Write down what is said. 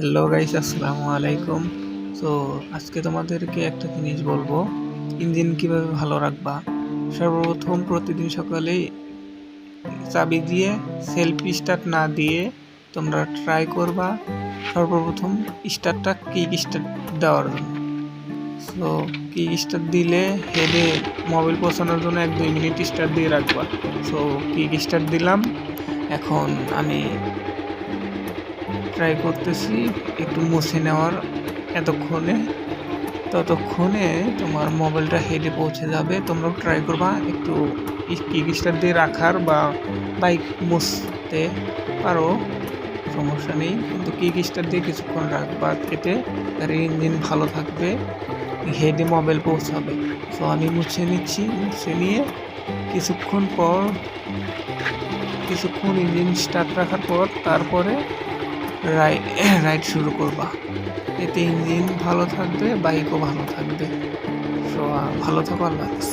Hello guys, আসসালামু আলাইকুম। So আজকে তোমাদেরকে একটা জিনিস বলবো, ইঞ্জিন কিভাবে ভালো রাখবা। সর্বপ্রথম প্রতিদিন সকালেই চাবি দিয়ে সেলফ স্টার্ট না দিয়ে তোমরা ট্রাই করবা সর্বপ্রথম স্টার্টটা কিক স্টার্ট দেওয়ার জন্য। সো কিক স্টার্ট দিলে হেডে মোবাইল পৌঁছানোর জন্য 1-2 মিনিট স্টার্ট দিয়ে রাখবা। সো কিক স্টার্ট দিলাম, এখন আমি ট্রাই করতেছি একটু মুছে নেওয়ার। ততক্ষণে তোমার মোবাইলটা হেডে পৌঁছে যাবে। তোমরাও ট্রাই করবা একটু কিক স্টার্ট দিয়ে রাখার, বা বাইক মুছতে পারো, সমস্যা নেই, কিন্তু কিক স্টার্ট দিয়ে কিছুক্ষণ রাখবা, এতে গাড়ির ইঞ্জিন ভালো থাকবে, হেডে মোবাইল পৌঁছাবে। সো আমি মুছে নিচ্ছি, মুছে নিয়ে কিছুক্ষণ ইঞ্জিন স্টার্ট রাখার পর তারপরে রাইড শুরু করবা। এতে ইঞ্জিন ভালো থাকবে, বাইকও ভালো থাকবে। সো ভালো থাকো, আল্লাহ হাফেজ।